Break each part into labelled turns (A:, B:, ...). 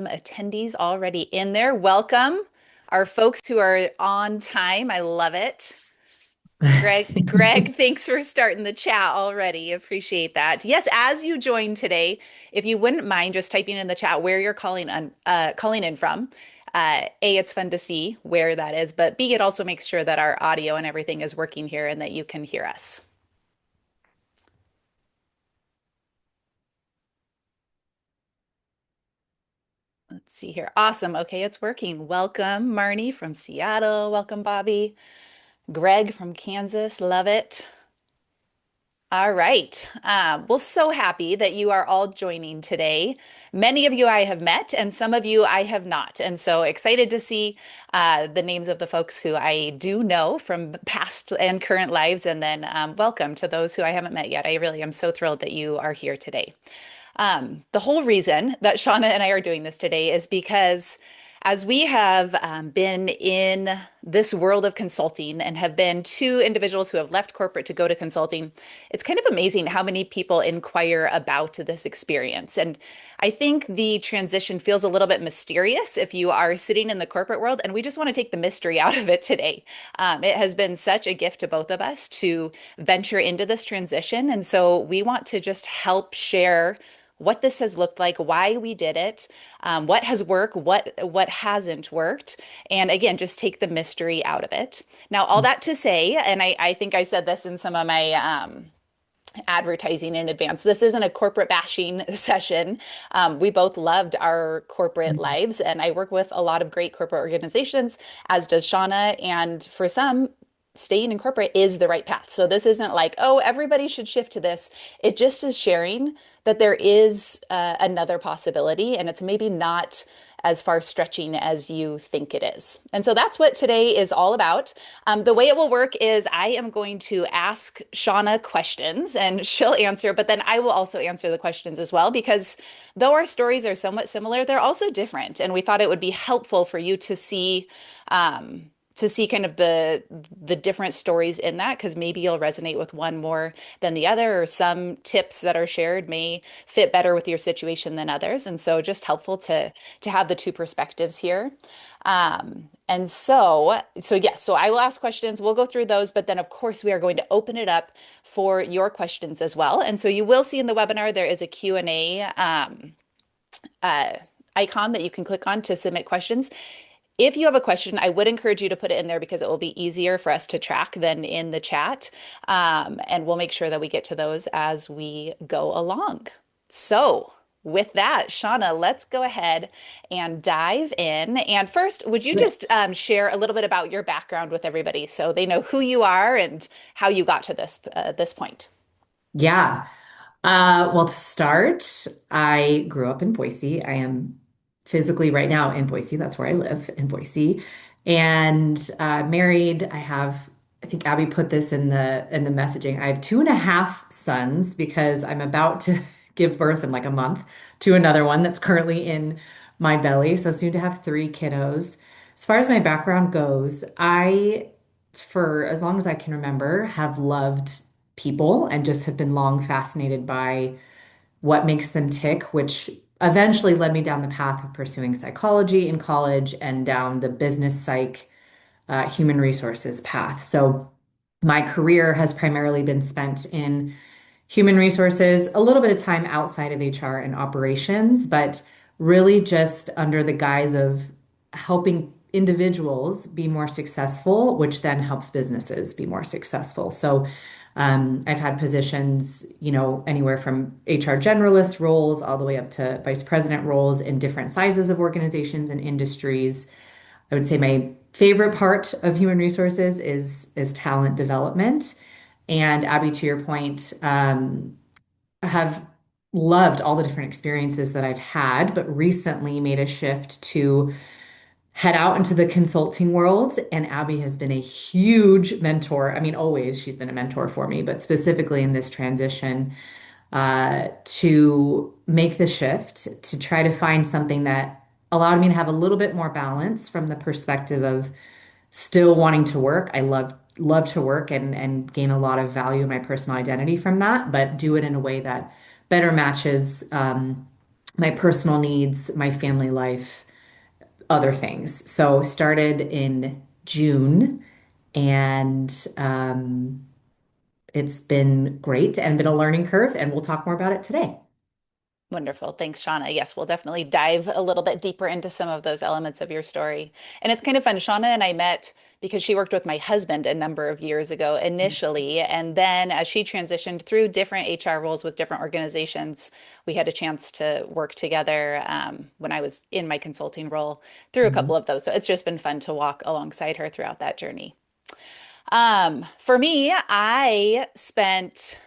A: Attendees already in there. Welcome. Our folks who are on time. I love it. Greg, thanks for starting the chat already. Appreciate that. Yes, as you join today, if you wouldn't mind just typing in the chat where you're calling in from. A, it's fun to see where that is, but B, it also makes sure that our audio and everything is working here and that you can hear us. Let's see here. Awesome. Okay, it's working. Welcome, Marnie from Seattle. Welcome, Bobby. Greg from Kansas. Love it. All right. Well, so happy that you are all joining today. Many of you I have met, and some of you I have not. And so excited to see the names of the folks who I do know from past and current lives. And then welcome to those who I haven't met yet. I really am so thrilled that you are here today. The whole reason that Shawna and I are doing this today is because as we have been in this world of consulting and have been two individuals who have left corporate to go to consulting, it's kind of amazing how many people inquire about this experience. And I think the transition feels a little bit mysterious if you are sitting in the corporate world, and we just want to take the mystery out of it today. It has been such a gift to both of us to venture into this transition. And so we want to just help share what this has looked like, why we did it, what has worked, what hasn't worked, and again, just take the mystery out of it. Now, all that to say, and I think I said this in some of my advertising in advance. This isn't a corporate bashing session. We both loved our corporate lives, and I work with a lot of great corporate organizations, as does Shawna. And for some, staying in corporate is the right path. So this isn't like, oh, everybody should shift to this. It just is sharing that there is another possibility, and it's maybe not as far stretching as you think it is. And so that's what today is all about. The way it will work is I am going to ask Shawna questions and she'll answer, but then I will also answer the questions as well, because though our stories are somewhat similar, they're also different. And we thought it would be helpful for you to see kind of the different stories in that, because maybe you'll resonate with one more than the other, or some tips that are shared may fit better with your situation than others. And so just helpful to have the two perspectives here. And so yes, so I will ask questions, we'll go through those, but then of course we are going to open it up for your questions as well. And so you will see in the webinar there is a Q&A uh, icon that you can click on to submit questions. If you have a question, I would encourage you to put it in there because it will be easier for us to track than in the chat. And we'll make sure that we get to those as we go along. So with that, Shawna, let's go ahead and dive in. And first, would you just share a little bit about your background with everybody so they know who you are and how you got to this point?
B: Yeah. Well, to start, I grew up in Boise. I am physically right now in Boise. That's where I live in Boise. And married. I think Abby put this in the messaging. I have 2.5 sons because I'm about to give birth in like a month to another one that's currently in my belly. So soon to have 3 kiddos. As far as my background goes, for as long as I can remember, have loved people and just have been long fascinated by what makes them tick, which eventually led me down the path of pursuing psychology in college and down the business psych, human resources path. So my career has primarily been spent in human resources, a little bit of time outside of HR and operations, but really just under the guise of helping individuals be more successful, which then helps businesses be more successful. So I've had positions, anywhere from HR generalist roles all the way up to vice president roles in different sizes of organizations and industries. I would say my favorite part of human resources is talent development. And Abby, to your point, I have loved all the different experiences that I've had, but recently made a shift to head out into the consulting world. And Abby has been a huge mentor. I mean, always she's been a mentor for me, but specifically in this transition, to make the shift to try to find something that allowed me to have a little bit more balance from the perspective of still wanting to work. I love to work and gain a lot of value in my personal identity from that, but do it in a way that better matches my personal needs, my family life, other things. So started in June and it's been great and been a learning curve, and we'll talk more about it today.
A: Wonderful. Thanks, Shauna. Yes, we'll definitely dive a little bit deeper into some of those elements of your story. And it's kind of fun. Shauna and I met because she worked with my husband a number of years ago initially. And then as she transitioned through different HR roles with different organizations, we had a chance to work together when I was in my consulting role through a
B: Mhm.
A: couple of those. So it's just been fun to walk alongside her throughout that journey. For me, I spent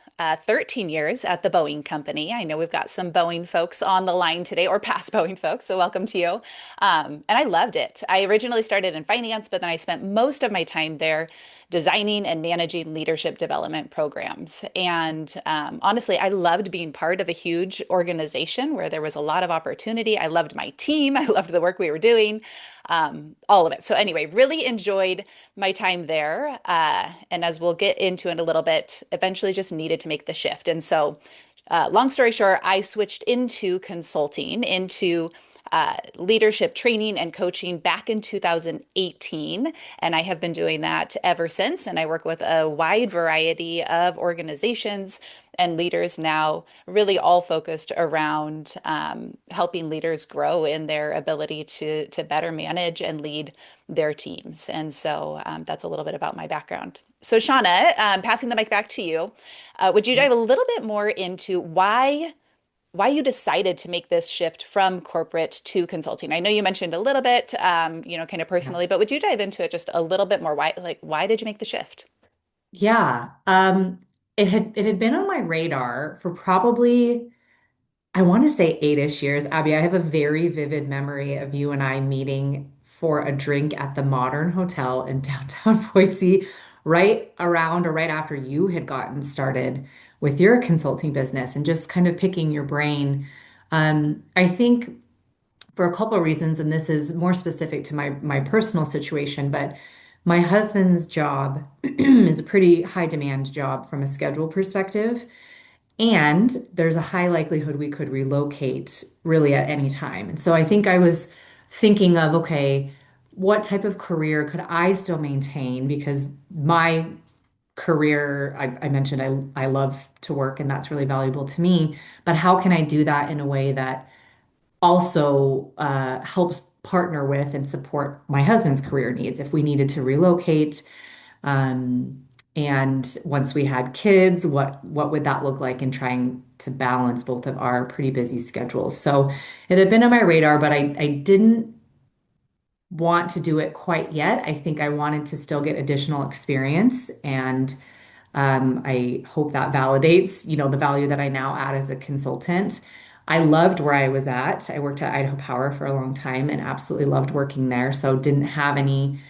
A: 13 years at the Boeing company. I know we've got some Boeing folks on the line today, or past Boeing folks, so welcome to you. And I loved it. I originally started in finance, but then I spent most of my time there designing and managing leadership development programs. And honestly, I loved being part of a huge organization where there was a lot of opportunity. I loved my team. I loved the work we were doing, all of it. So anyway, really enjoyed my time there. And as we'll get into in a little bit, eventually just needed to make the shift. And so, long story short, I switched into consulting, into leadership training and coaching back in 2018. And I have been doing that ever since. And I work with a wide variety of organizations and leaders now, really all focused around helping leaders grow in their ability to better manage and lead their teams. And so that's a little bit about my background. So, Shauna, passing the mic back to you, would you dive a little bit more into why you decided to make this shift from corporate to consulting? I know you mentioned a little bit, kind of
B: Yeah.
A: personally, but would you dive into it just a little bit more? Why did you make the shift?
B: Yeah. It had been on my radar for probably, I want to say 8-ish years. Abby, I have a very vivid memory of you and I meeting for a drink at the Modern Hotel in downtown Boise, right around or right after you had gotten started with your consulting business and just kind of picking your brain. I think for a couple of reasons, and this is more specific to my personal situation, but my husband's job is a pretty high demand job from a schedule perspective. And there's a high likelihood we could relocate really at any time. And so I think I was thinking of, okay, what type of career could I still maintain? Because my career, I mentioned I love to work and that's really valuable to me. But how can I do that in a way that also helps partner with and support my husband's career needs if we needed to relocate? Um, and once we had kids, what would that look like in trying to balance both of our pretty busy schedules? So it had been on my radar, but I didn't want to do it quite yet. I think I wanted to still get additional experience, and I hope that validates, the value that I now add as a consultant. I loved where I was at. I worked at Idaho Power for a long time and absolutely loved working there. So didn't have any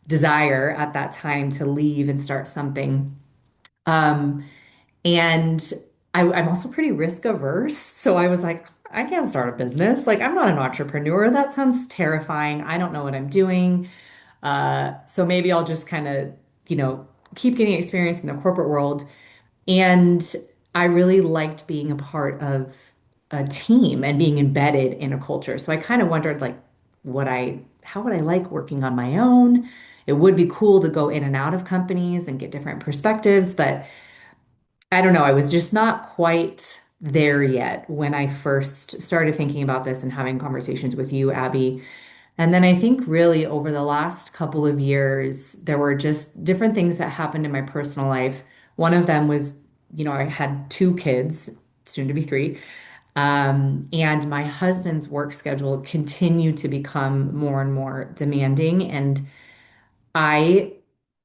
B: desire at that time to leave and start something. Um, and I'm also pretty risk averse. So I was like, I can't start a business. Like, I'm not an entrepreneur. That sounds terrifying. I don't know what I'm doing. So maybe I'll just kind of, keep getting experience in the corporate world. And I really liked being a part of a team and being embedded in a culture. So I kind of wondered, like, how would I like working on my own? It would be cool to go in and out of companies and get different perspectives, but I don't know. I was just not quite there yet when I first started thinking about this and having conversations with you, Abby. And then I think really over the last couple of years, there were just different things that happened in my personal life. One of them was, I had two kids, soon to be three. And my husband's work schedule continued to become more and more demanding. And I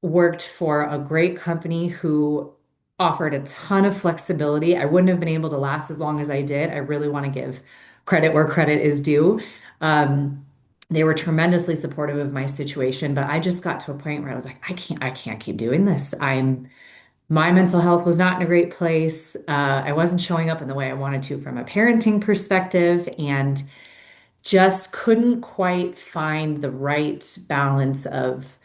B: worked for a great company who offered a ton of flexibility. I wouldn't have been able to last as long as I did. I really want to give credit where credit is due. They were tremendously supportive of my situation, but I just got to a point where I was like, I can't keep doing this. My mental health was not in a great place. I wasn't showing up in the way I wanted to from a parenting perspective, and just couldn't quite find the right balance of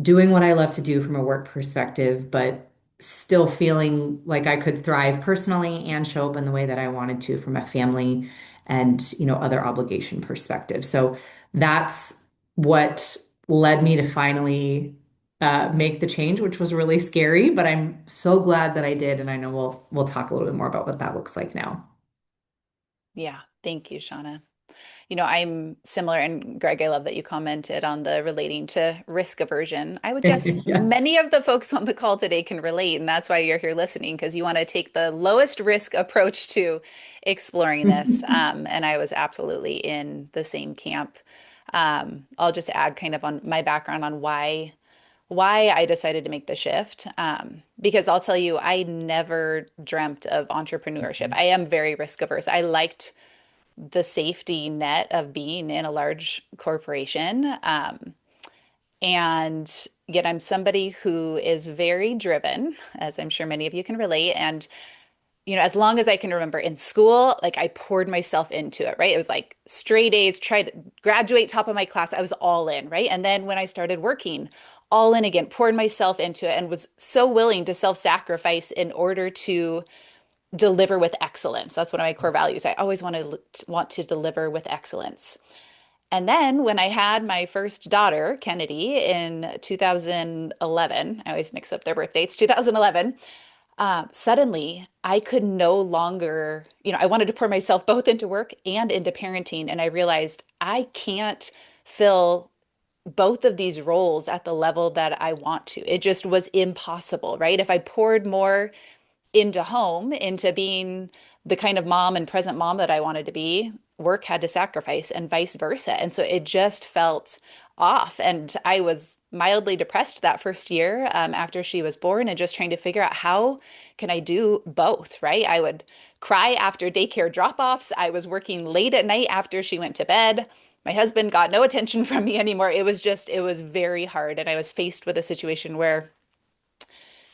B: doing what I love to do from a work perspective, but still feeling like I could thrive personally and show up in the way that I wanted to from a family and, other obligation perspective. So that's what led me to finally make the change, which was really scary, but I'm so glad that I did. And I know we'll talk a little bit more about what that looks like now.
A: Yeah, thank you, Shawna. I'm similar, and Greg, I love that you commented on the relating to risk aversion. I would guess
B: Yes.
A: many of the folks on the call today can relate, and that's why you're here listening, because you want to take the lowest risk approach to exploring this. And I was absolutely in the same camp. I'll just add kind of on my background on why I decided to make the shift. Because I'll tell you, I never dreamt of entrepreneurship. I am very risk averse. I liked the safety net of being in a large corporation. And yet I'm somebody who is very driven, as I'm sure many of you can relate. And, as long as I can remember in school, like I poured myself into it, right? It was like straight A's, tried to graduate top of my class. I was all in, right? And then when I started working, all in again, poured myself into it and was so willing to self-sacrifice in order to deliver with excellence. That's one of my core values. I always want to deliver with excellence. And then when I had my first daughter, Kennedy, in 2011, I always mix up their birth dates, 2011, suddenly I could no longer, I wanted to pour myself both into work and into parenting. And I realized I can't fill both of these roles at the level that I want to. It just was impossible, right? If I poured more into home, into being the kind of mom and present mom that I wanted to be, work had to sacrifice and vice versa. And so it just felt off. And I was mildly depressed that first year after she was born and just trying to figure out how can I do both, right? I would cry after daycare drop-offs. I was working late at night after she went to bed. My husband got no attention from me anymore. It was very hard. And I was faced with a situation where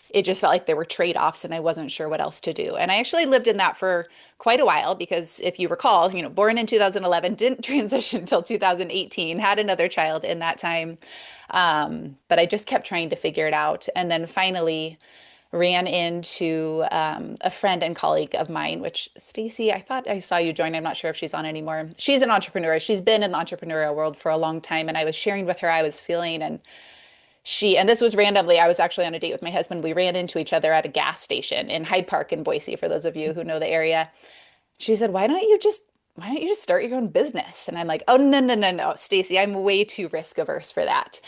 A: it just felt like there were trade-offs and I wasn't sure what else to do. And I actually lived in that for quite a while because if you recall, born in 2011, didn't transition until 2018, had another child in that time. But I just kept trying to figure it out. And then finally ran into a friend and colleague of mine, which Stacy, I thought I saw you join. I'm not sure if she's on anymore. She's an entrepreneur. She's been in the entrepreneurial world for a long time. And I was sharing with her how I was feeling and this was randomly, I was actually on a date with my husband. We ran into each other at a gas station in Hyde Park in Boise, for those of you who know the area. She said, why don't you just start your own business? And I'm like, oh, no, no, no, no, Stacy, I'm way too risk averse for that.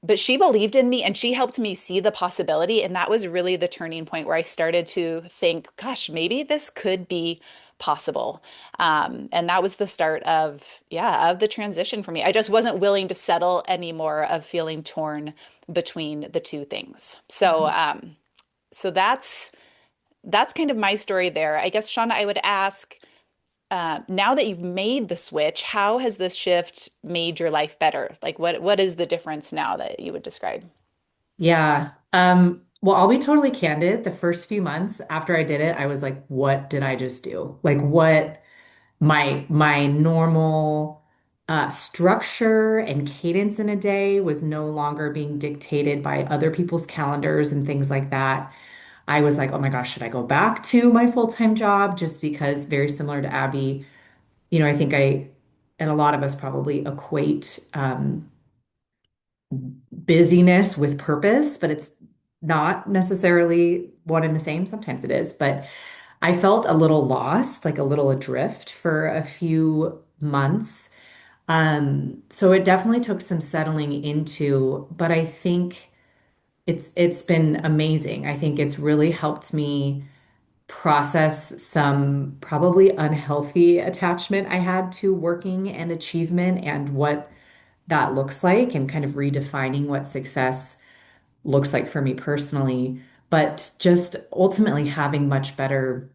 A: But she believed in me and she helped me see the possibility. And that was really the turning point where I started to think, gosh, maybe this could be possible. And that was the start of the transition for me. I just wasn't willing to settle anymore of feeling torn between the two things. So that's kind of my story there. I guess, Shawna, I would ask, now that you've made the switch, how has this shift made your life better? Like what is the difference now that you would describe?
B: Yeah. Well, I'll be totally candid. The first few months after I did it, I was like, what did I just do? Like what my normal structure and cadence in a day was no longer being dictated by other people's calendars and things like that. I was like, oh my gosh, should I go back to my full-time job? Just because very similar to Abby, I think and a lot of us probably equate busyness with purpose, but it's not necessarily one and the same. Sometimes it is, but I felt a little lost, like a little adrift for a few months. So it definitely took some settling into, but I think it's been amazing. I think it's really helped me process some probably unhealthy attachment I had to working and achievement and what that looks like and kind of redefining what success looks like for me personally, but just ultimately having much better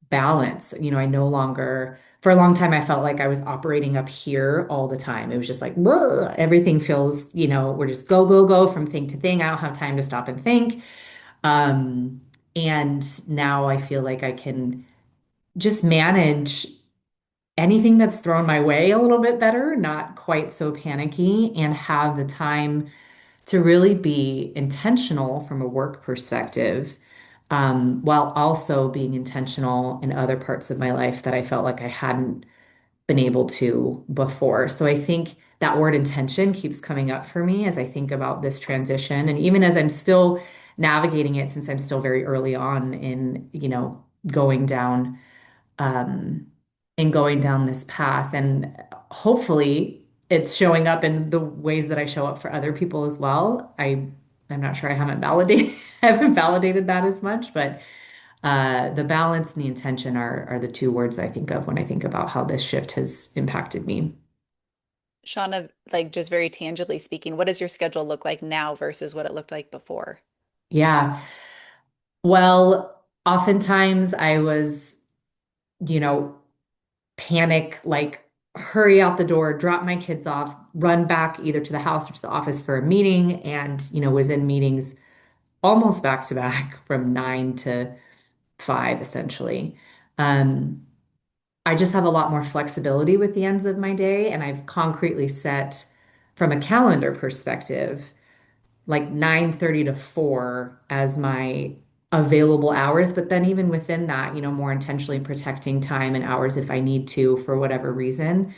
B: balance. I no longer, for a long time, I felt like I was operating up here all the time. It was just like, "Bleh." Everything feels, we're just go, go, go from thing to thing. I don't have time to stop and think. Um, and now I feel like I can just manage anything that's thrown my way a little bit better, not quite so panicky, and have the time to really be intentional from a work perspective, while also being intentional in other parts of my life that I felt like I hadn't been able to before. So I think that word intention keeps coming up for me as I think about this transition. And even as I'm still navigating it, since I'm still very early on in, going down um, going down this path. And hopefully it's showing up in the ways that I show up for other people as well. I'm not sure I haven't validated haven't validated that as much, but the balance and the intention are the two words I think of when I think about how this shift has impacted me.
A: Shauna, like just very tangibly speaking, what does your schedule look like now versus what it looked like before?
B: Yeah. Well, oftentimes I was, you know, panic, like hurry out the door, drop my kids off, run back either to the house or to the office for a meeting, and, was in meetings almost back to back from 9 to 5, essentially. Um, I just have a lot more flexibility with the ends of my day, and I've concretely set from a calendar perspective, like 9:30 to 4 as my available hours. But then even within that, more intentionally protecting time and hours if I need to for whatever reason.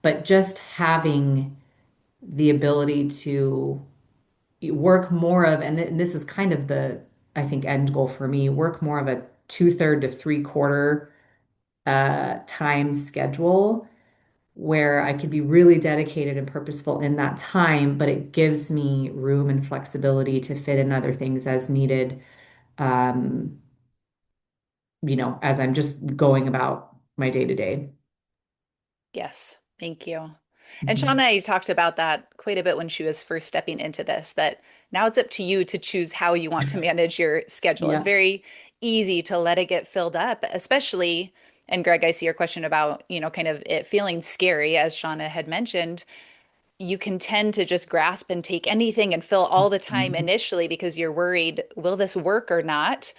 B: But just having the ability to work more of, and this is kind of the, I think, end goal for me, work more of a two-third to three-quarter time schedule where I could be really dedicated and purposeful in that time, but it gives me room and flexibility to fit in other things as needed, um, as I'm just going about my day to day.
A: Yes, thank you. And Shauna
B: Mhm.
A: and I talked about that quite a bit when she was first stepping into this, that now it's up to you to choose how you want to manage your schedule. It's
B: Yeah.
A: very easy to let it get filled up, especially, and Greg, I see your question about, kind of it feeling scary, as Shauna had mentioned. You can tend to just grasp and take anything and fill all the time
B: Mhm.
A: initially because you're worried, will this work or not?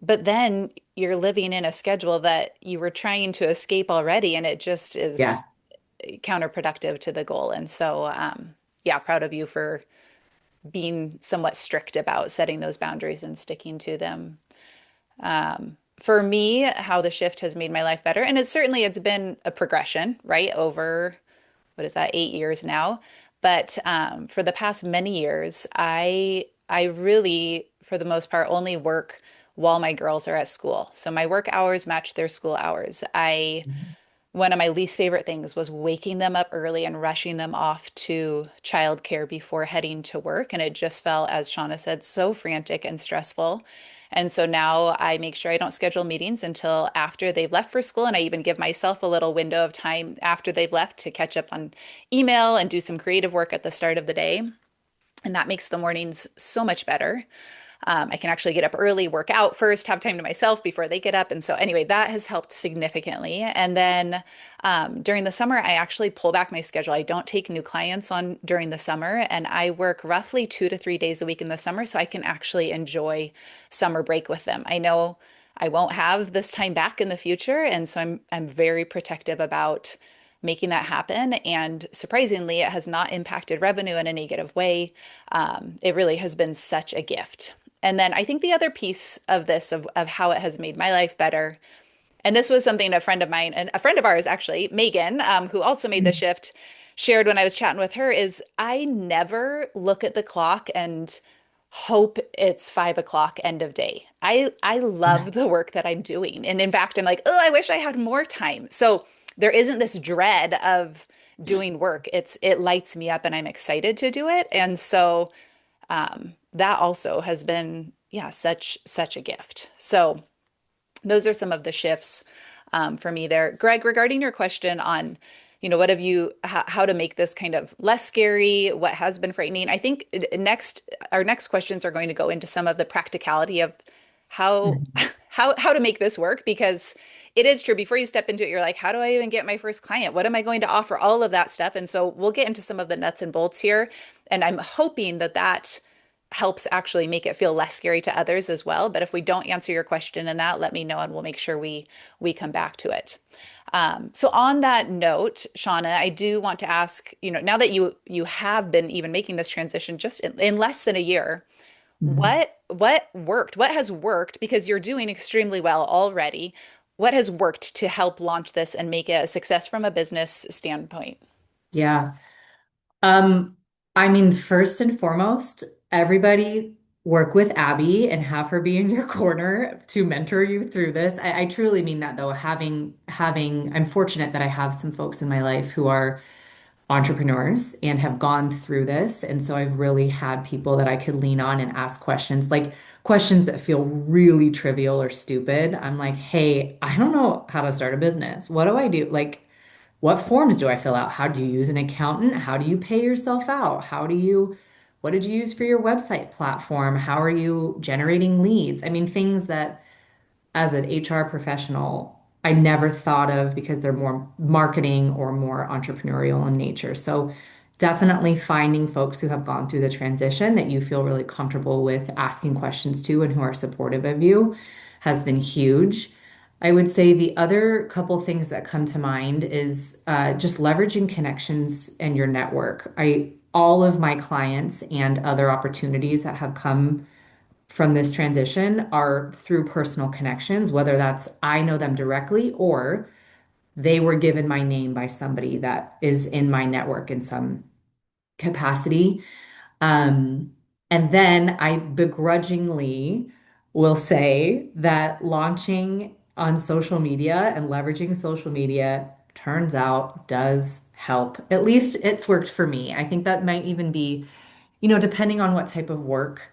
A: But then you're living in a schedule that you were trying to escape already, and it just
B: Yeah.
A: is counterproductive to the goal. And so, yeah, proud of you for being somewhat strict about setting those boundaries and sticking to them. For me, how the shift has made my life better, and it's been a progression, right? Over what is that, 8 years now. But for the past many years, I really, for the most part, only work while my girls are at school. So my work hours match their school hours. I
B: Mhm.
A: One of my least favorite things was waking them up early and rushing them off to childcare before heading to work. And it just felt, as Shauna said, so frantic and stressful. And so now I make sure I don't schedule meetings until after they've left for school. And I even give myself a little window of time after they've left to catch up on email and do some creative work at the start of the day. And that makes the mornings so much better. I can actually get up early, work out first, have time to myself before they get up. And so, anyway, that has helped significantly. And then during the summer, I actually pull back my schedule. I don't take new clients on during the summer, and I work roughly 2 to 3 days a week in the summer so I can actually enjoy summer break with them. I know I won't have this time back in the future, and so I'm very protective about making that happen. And surprisingly, it has not impacted revenue in a negative way. It really has been such a gift. And then I think the other piece of this, of how it has made my life better, and this was something a friend of mine, and a friend of ours actually, Megan, who also made the shift, shared when I was chatting with her, is I never look at the clock and hope it's 5 o'clock end of day. I love the work that I'm doing. And in fact, I'm like, oh, I wish I had more time. So there isn't this dread of doing work. It lights me up and I'm excited to do it. And so that also has been, yeah, such a gift. So those are some of the shifts for me there. Greg, regarding your question on, what have you, how to make this kind of less scary, what has been frightening, I think our next questions are going to go into some of the practicality of how,
B: Mhm.
A: how to make this work, because it is true. Before you step into it, you're like, how do I even get my first client? What am I going to offer? All of that stuff. And so we'll get into some of the nuts and bolts here. And I'm hoping that that helps actually make it feel less scary to others as well. But if we don't answer your question in that, let me know and we'll make sure we come back to it. So on that note, Shauna, I do want to ask, now that you have been even making this transition just in less than a year,
B: Mhm.
A: what worked? What has worked? Because you're doing extremely well already. What has worked to help launch this and make it a success from a business standpoint?
B: Yeah. Um, I mean, first and foremost, everybody work with Abby and have her be in your corner to mentor you through this. I truly mean that though. I'm fortunate that I have some folks in my life who are entrepreneurs and have gone through this. And so I've really had people that I could lean on and ask questions, like questions that feel really trivial or stupid. I'm like, hey, I don't know how to start a business. What do I do? Like, what forms do I fill out? How do you use an accountant? How do you pay yourself out? What did you use for your website platform? How are you generating leads? I mean, things that as an HR professional, I never thought of because they're more marketing or more entrepreneurial in nature. So definitely finding folks who have gone through the transition that you feel really comfortable with asking questions to and who are supportive of you has been huge. I would say the other couple things that come to mind is just leveraging connections and your network. All of my clients and other opportunities that have come from this transition are through personal connections, whether that's I know them directly or they were given my name by somebody that is in my network in some capacity. Um, and then I begrudgingly will say that launching on social media and leveraging social media turns out does help. At least it's worked for me. I think that might even be, depending on what type of work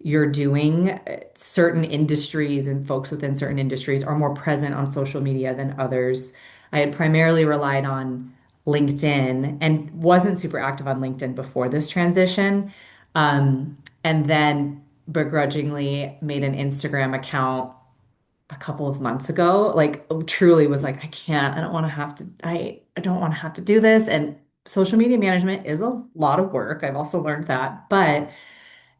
B: you're doing, certain industries and folks within certain industries are more present on social media than others. I had primarily relied on LinkedIn and wasn't super active on LinkedIn before this transition. And then begrudgingly made an Instagram account a couple of months ago. Like truly was like, I don't want to have to, I don't want to have to do this. And social media management is a lot of work. I've also learned that, but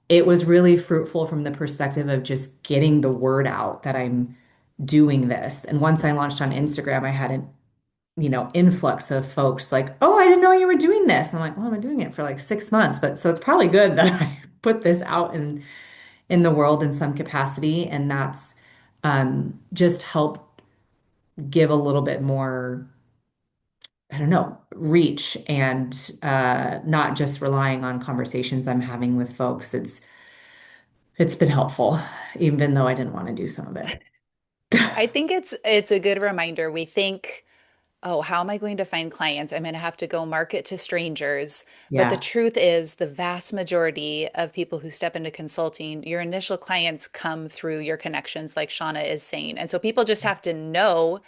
B: it was really fruitful from the perspective of just getting the word out that I'm doing this. And once I launched on Instagram, I had an, influx of folks like, "Oh, I didn't know you were doing this." And I'm like, "Well, I've been doing it for like 6 months, but so it's probably good that I put this out in the world in some capacity." And that's just helped give a little bit more, I don't know, reach and not just relying on conversations I'm having with folks. It's been helpful, even though I didn't want to do some of it.
A: I think it's a good reminder. We think, oh, how am I going to find clients? I'm going to have to go market to strangers. But the
B: Yeah.
A: truth is, the vast majority of people who step into consulting, your initial clients come through your connections, like Shawna is saying. And so people just have to know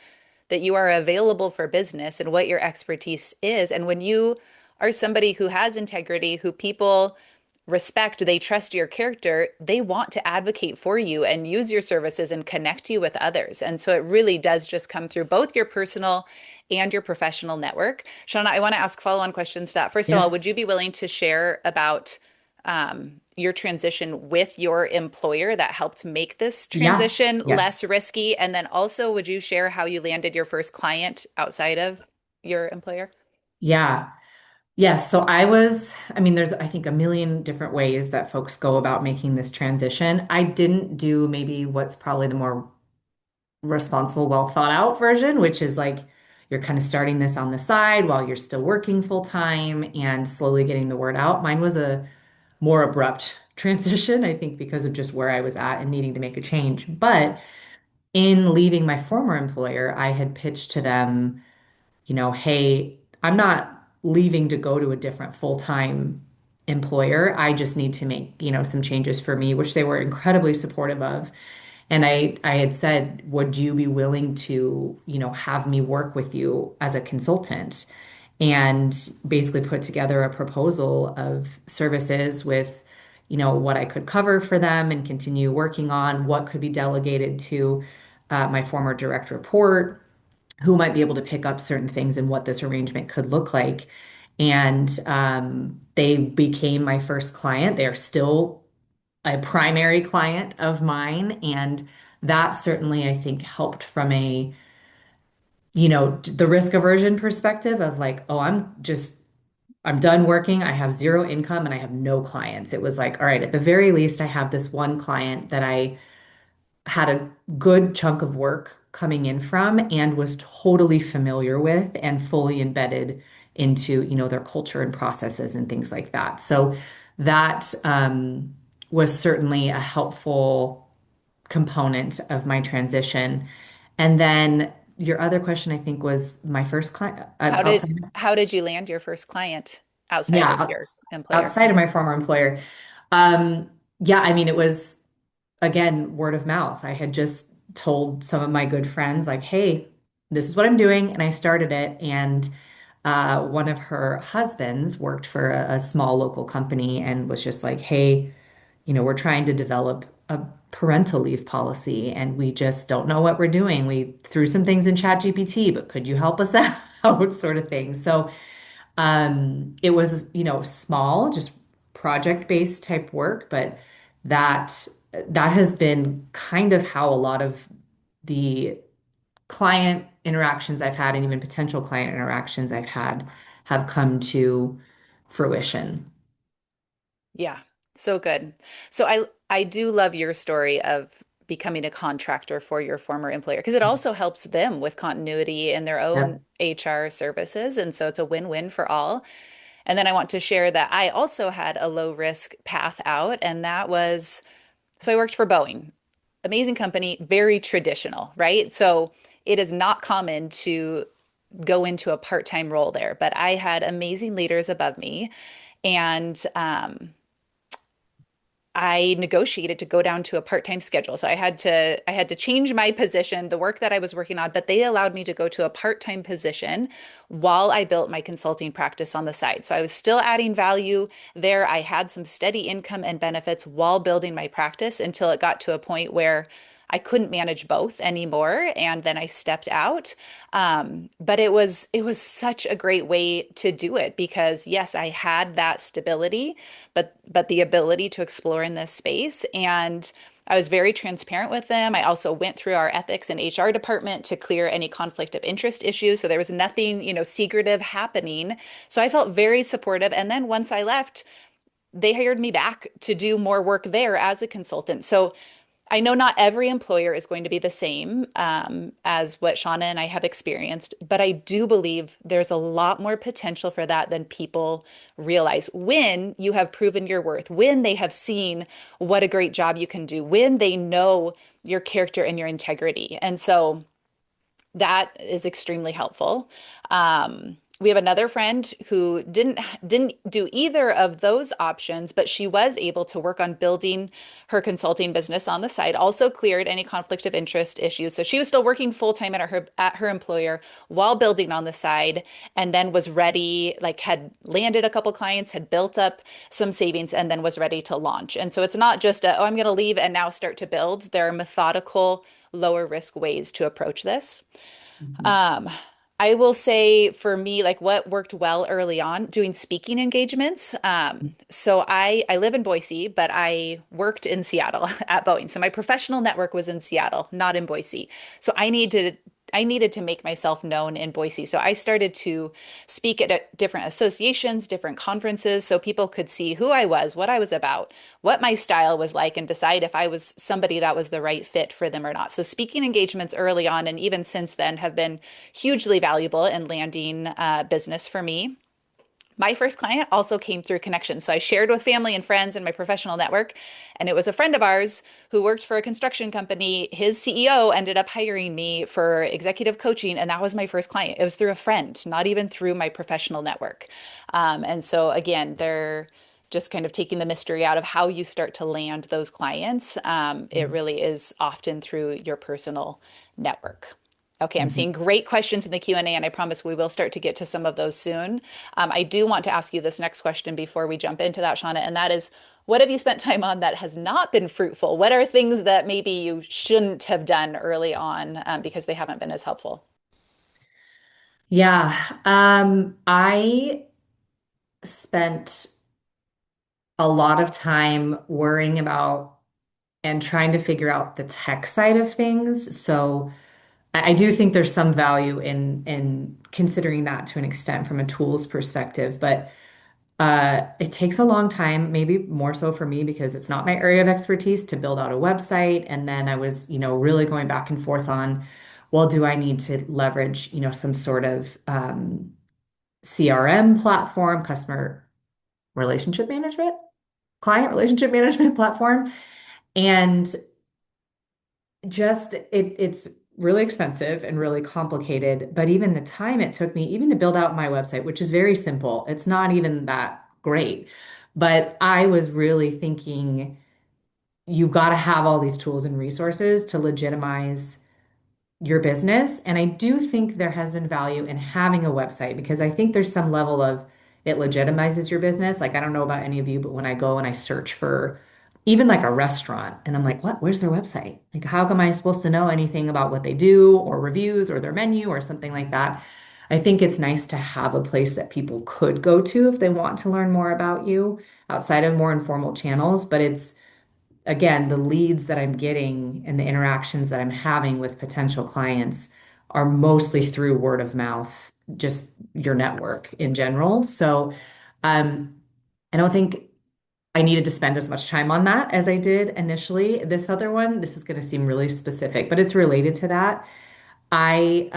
A: that you are available for business and what your expertise is. And when you are somebody who has integrity, who people respect, they trust your character, they want to advocate for you and use your services and connect you with others. And so it really does just come through both your personal and your professional network. Shawna, I want to ask follow-on questions to that. First of all,
B: Yeah.
A: would you be willing to share about your transition with your employer that helped make this
B: Yeah.
A: transition less
B: Yes.
A: risky? And then also, would you share how you landed your first client outside of your employer?
B: Yeah. Yes. So I mean, there's, I think, a million different ways that folks go about making this transition. I didn't do maybe what's probably the more responsible, well thought out version, which is like you're kind of starting this on the side while you're still working full time and slowly getting the word out. Mine was a more abrupt transition, I think, because of just where I was at and needing to make a change. But in leaving my former employer, I had pitched to them, hey, I'm not leaving to go to a different full-time employer. I just need to make, some changes for me, which they were incredibly supportive of. And I had said, would you be willing to, have me work with you as a consultant? And basically put together a proposal of services with, what I could cover for them and continue working on, what could be delegated to my former direct report, who might be able to pick up certain things and what this arrangement could look like. And they became my first client. They are still a primary client of mine. And that certainly, I think, helped from the risk aversion perspective of like, oh, I'm just I'm done working. I have zero income and I have no clients. It was like, all right, at the very least, I have this one client that I had a good chunk of work coming in from and was totally familiar with and fully embedded into, their culture and processes and things like that. So that was certainly a helpful component of my transition. And then your other question, I think, was my first client
A: How did
B: outside.
A: how did you land your first client outside
B: Yeah,
A: of your employer?
B: outside of my former employer. Um, yeah, I mean, it was again word of mouth. I had just told some of my good friends, like, hey, this is what I'm doing. And I started it. And one of her husbands worked for a small local company and was just like, hey, we're trying to develop a parental leave policy and we just don't know what we're doing. We threw some things in ChatGPT, but could you help us out, sort of thing. So it was, small, just project-based type work, but that that has been kind of how a lot of the client interactions I've had and even potential client interactions I've had have come to fruition.
A: Yeah, so good. So I do love your story of becoming a contractor for your former employer because it also helps them with continuity in their own
B: Yep.
A: HR services. And so it's a win-win for all. And then I want to share that I also had a low risk path out, and that was so I worked for Boeing, amazing company, very traditional, right? So it is not common to go into a part-time role there, but I had amazing leaders above me, and I negotiated to go down to a part-time schedule. So I had to change my position, the work that I was working on, but they allowed me to go to a part-time position while I built my consulting practice on the side. So I was still adding value there. I had some steady income and benefits while building my practice until it got to a point where I couldn't manage both anymore, and then I stepped out. But it was such a great way to do it because yes, I had that stability, but the ability to explore in this space. And I was very transparent with them. I also went through our ethics and HR department to clear any conflict of interest issues. So there was nothing, secretive happening. So I felt very supportive. And then once I left, they hired me back to do more work there as a consultant. So I know not every employer is going to be the same as what Shawna and I have experienced, but I do believe there's a lot more potential for that than people realize when you have proven your worth, when they have seen what a great job you can do, when they know your character and your integrity. And so that is extremely helpful. We have another friend who didn't do either of those options, but she was able to work on building her consulting business on the side. Also cleared any conflict of interest issues, so she was still working full time at her employer while building on the side, and then was ready, like had landed a couple clients, had built up some savings, and then was ready to launch. And so it's not just oh, I'm going to leave and now start to build. There are methodical, lower risk ways to approach this.
B: Mhm.
A: Um, I will say for me, like what worked well early on, doing speaking engagements. So I live in Boise, but I worked in Seattle at Boeing. So my professional network was in Seattle, not in Boise. So I needed to make myself known in Boise. So I started to speak at different associations, different conferences, so people could see who I was, what I was about, what my style was like, and decide if I was somebody that was the right fit for them or not. So speaking engagements early on and even since then have been hugely valuable in landing business for me. My first client also came through connections. So I shared with family and friends in my professional network, and it was a friend of ours who worked for a construction company. His CEO ended up hiring me for executive coaching, and that was my first client. It was through a friend, not even through my professional network. And so again, they're just kind of taking the mystery out of how you start to land those clients. It really is often through your personal network. Okay, I'm
B: Mhm.
A: seeing great questions in the Q&A, and I promise we will start to get to some of those soon. I do want to ask you this next question before we jump into that, Shawna, and that is, what have you spent time on that has not been fruitful? What are things that maybe you shouldn't have done early on because they haven't been as helpful?
B: Yeah, I spent a lot of time worrying about and trying to figure out the tech side of things. So I do think there's some value in considering that to an extent from a tools perspective, but It takes a long time, maybe more so for me because it's not my area of expertise to build out a website. And then I was, really going back and forth on, well, do I need to leverage, some sort of CRM platform, customer relationship management, client relationship management platform? And it's really expensive and really complicated. But even the time it took me, even to build out my website, which is very simple, it's not even that great. But I was really thinking you've got to have all these tools and resources to legitimize your business. And I do think there has been value in having a website because I think there's some level of it legitimizes your business. Like, I don't know about any of you, but when I go and I search for even like a restaurant and I'm like, what? Where's their website? Like, how am I supposed to know anything about what they do or reviews or their menu or something like that? I think it's nice to have a place that people could go to if they want to learn more about you outside of more informal channels. But it's again, the leads that I'm getting and the interactions that I'm having with potential clients are mostly through word of mouth, just your network in general. So, um, I don't think I needed to spend as much time on that as I did initially. This other one, this is going to seem really specific, but it's related to that. I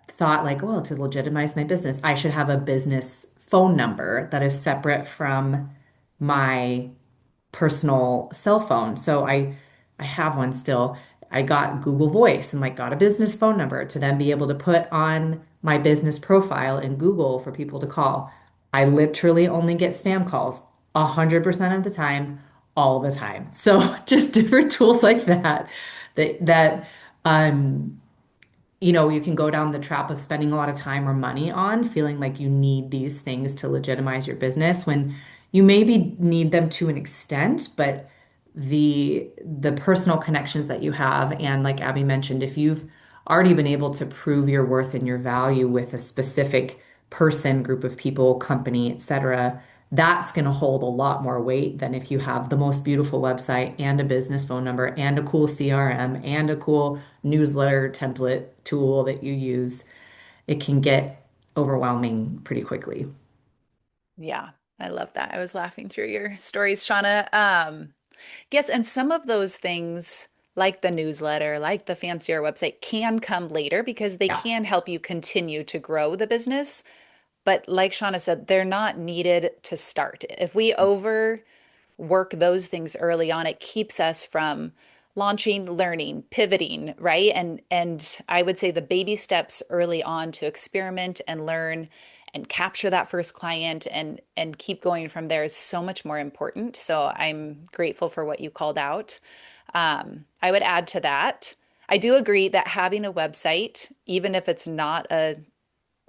B: thought like, well, to legitimize my business, I should have a business phone number that is separate from my personal cell phone. So I have one still. I got Google Voice and like got a business phone number to then be able to put on my business profile in Google for people to call. I literally only get spam calls 100% of the time, all the time. So just different tools like that um you can go down the trap of spending a lot of time or money on feeling like you need these things to legitimize your business when you maybe need them to an extent, but the personal connections that you have, and like Abby mentioned, if you've already been able to prove your worth and your value with a specific person, group of people, company, etc., that's going to hold a lot more weight than if you have the most beautiful website and a business phone number and a cool CRM and a cool newsletter template tool that you use. It can get overwhelming pretty quickly.
A: Yeah, I love that. I was laughing through your stories, Shauna. Yes, and some of those things, like the newsletter, like the fancier website, can come later because they
B: Yeah.
A: can help you continue to grow the business. But like Shauna said, they're not needed to start. If we overwork those things early on, it keeps us from launching, learning, pivoting, right? And I would say the baby steps early on to experiment and learn and capture that first client and keep going from there is so much more important. So I'm grateful for what you called out. I would add to that. I do agree that having a website, even if it's not a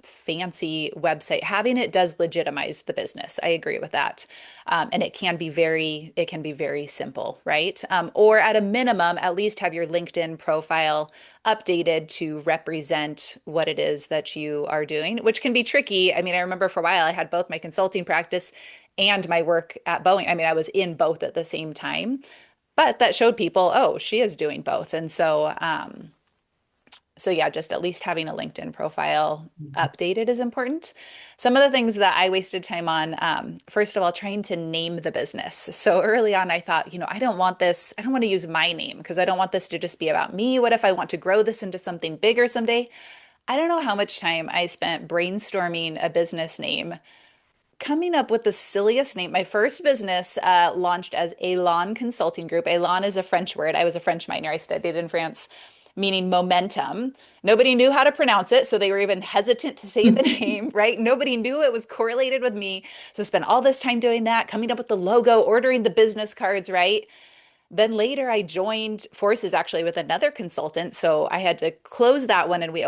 A: fancy website, having it does legitimize the business. I agree with that. And it can be very simple, right? Or at a minimum, at least have your LinkedIn profile updated to represent what it is that you are doing, which can be tricky. I mean, I remember for a while I had both my consulting practice and my work at Boeing. I mean, I was in both at the same time, but that showed people, oh, she is doing both. And so yeah, just at least having a LinkedIn profile updated is important. Some of the things that I wasted time on, first of all, trying to name the business. So early on, I thought, I don't want this, I don't want to use my name because I don't want this to just be about me. What if I want to grow this into something bigger someday? I don't know how much time I spent brainstorming a business name, coming up with the silliest name. My first business launched as Elan Consulting Group. Elan is a French word. I was a French minor. I studied in France, meaning momentum. Nobody knew how to pronounce it, so they were even hesitant to say the name, right? Nobody knew it was correlated with me. So I spent all this time doing that, coming up with the logo, ordering the business cards, right? Then later I joined forces actually with another consultant. So I had to close that one and we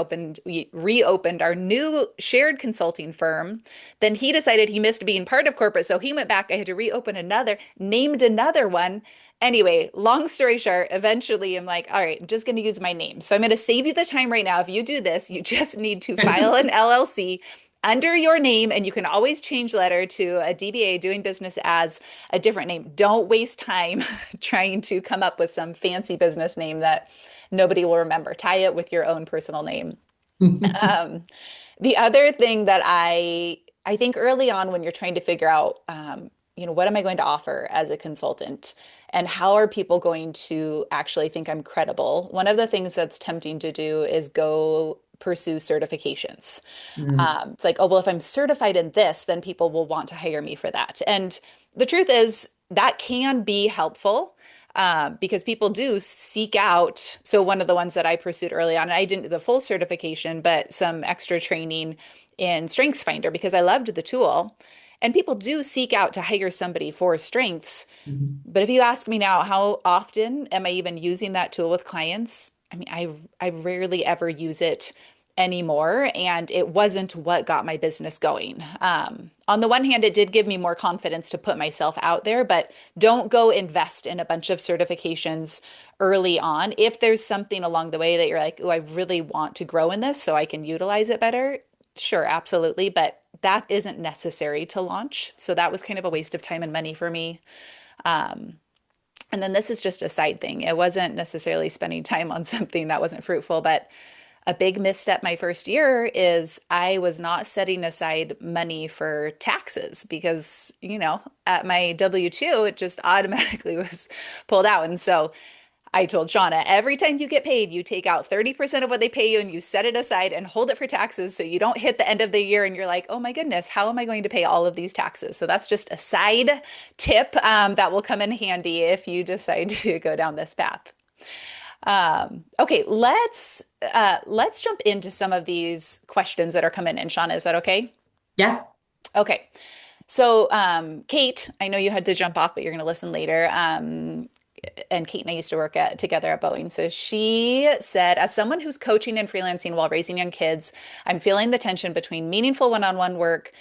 A: reopened our new shared consulting firm. Then he decided he missed being part of corporate. So he went back. I had to reopen another, named another one. Anyway, long story short, eventually I'm like, all right, I'm just going to use my name. So I'm going to save you the time right now. If you do this, you just need to file an LLC under your name, and you can always change letter to a DBA doing business as a different name. Don't waste time trying to come up with some fancy business name that nobody will remember. Tie it with your own personal name. Um, the other thing that I think early on when you're trying to figure out, what am I going to offer as a consultant and how are people going to actually think I'm credible? One of the things that's tempting to do is go pursue certifications.
B: Mm,
A: It's like, oh, well, if I'm certified in this, then people will want to hire me for that. And the truth is, that can be helpful because people do seek out. So, one of the ones that I pursued early on, I didn't do the full certification, but some extra training in StrengthsFinder because I loved the tool. And people do seek out to hire somebody for strengths.
B: mhm.
A: But if you ask me now, how often am I even using that tool with clients? I mean, I rarely ever use it anymore, and it wasn't what got my business going. On the one hand, it did give me more confidence to put myself out there, but don't go invest in a bunch of certifications early on. If there's something along the way that you're like, oh, I really want to grow in this so I can utilize it better, sure, absolutely. But that isn't necessary to launch. So that was kind of a waste of time and money for me. Um, and then this is just a side thing. It wasn't necessarily spending time on something that wasn't fruitful, but a big misstep my first year is I was not setting aside money for taxes because, at my W-2, it just automatically was pulled out. And so I told Shawna, every time you get paid, you take out 30% of what they pay you and you set it aside and hold it for taxes so you don't hit the end of the year and you're like, oh my goodness, how am I going to pay all of these taxes? So that's just a side tip that will come in handy if you decide to go down this path. Okay, let's jump into some of these questions that are coming in. Shawna, is that okay?
B: Yeah.
A: Okay. So, Kate, I know you had to jump off, but you're going to listen later. And Kate and I used to work together at Boeing. So she said, as someone who's coaching and freelancing while raising young kids, I'm feeling the tension between meaningful one-on-one work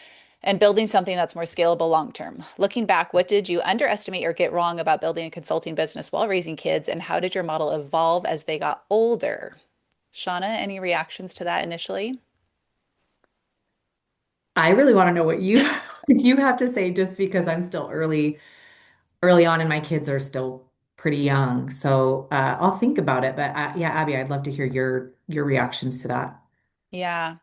A: and building something that's more scalable long term. Looking back, what did you underestimate or get wrong about building a consulting business while raising kids, and how did your model evolve as they got older? Shawna, any reactions to that initially?
B: I really want to know what you you have to say just because I'm still early on and my kids are still pretty young. So I'll think about it. But yeah, Abby, I'd love to hear your reactions to that.
A: Yeah.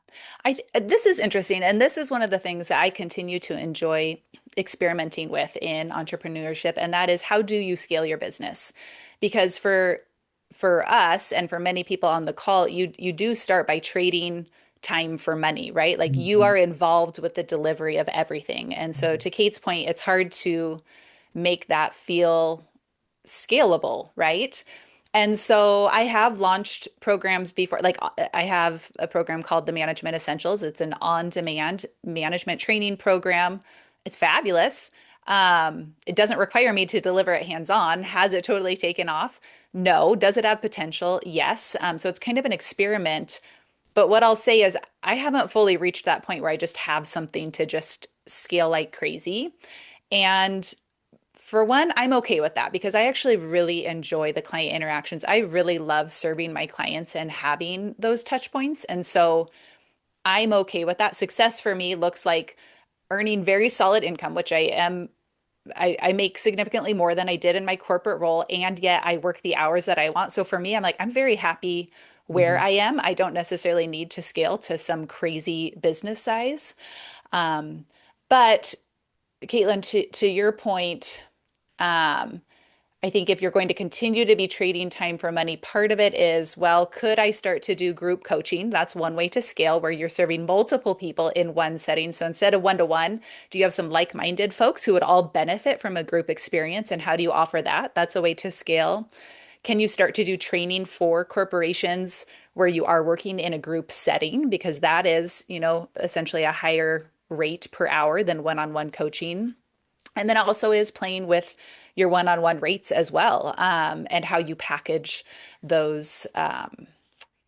A: This is interesting, and this is one of the things that I continue to enjoy experimenting with in entrepreneurship, and that is how do you scale your business? Because for us and for many people on the call, you do start by trading time for money, right? Like you
B: Mhm.
A: are involved with the delivery of everything. And so
B: Mhm.
A: to Kate's point, it's hard to make that feel scalable, right? And so I have launched programs before, like I have a program called the Management Essentials. It's an on-demand management training program. It's fabulous. It doesn't require me to deliver it hands-on. Has it totally taken off? No. Does it have potential? Yes. So it's kind of an experiment. But what I'll say is I haven't fully reached that point where I just have something to just scale like crazy. And for one, I'm okay with that because I actually really enjoy the client interactions. I really love serving my clients and having those touch points. And so I'm okay with that. Success for me looks like earning very solid income, which I am. I make significantly more than I did in my corporate role, and yet I work the hours that I want. So for me, I'm like, I'm very happy where
B: Mhm.
A: I am. I don't necessarily need to scale to some crazy business size. Um, but Caitlin, to your point, um, I think if you're going to continue to be trading time for money, part of it is, well, could I start to do group coaching? That's one way to scale where you're serving multiple people in one setting. So instead of one to one, do you have some like-minded folks who would all benefit from a group experience? And how do you offer that? That's a way to scale. Can you start to do training for corporations where you are working in a group setting? Because that is, essentially a higher rate per hour than one-on-one coaching. And then also is playing with your one-on-one rates as well, and how you package those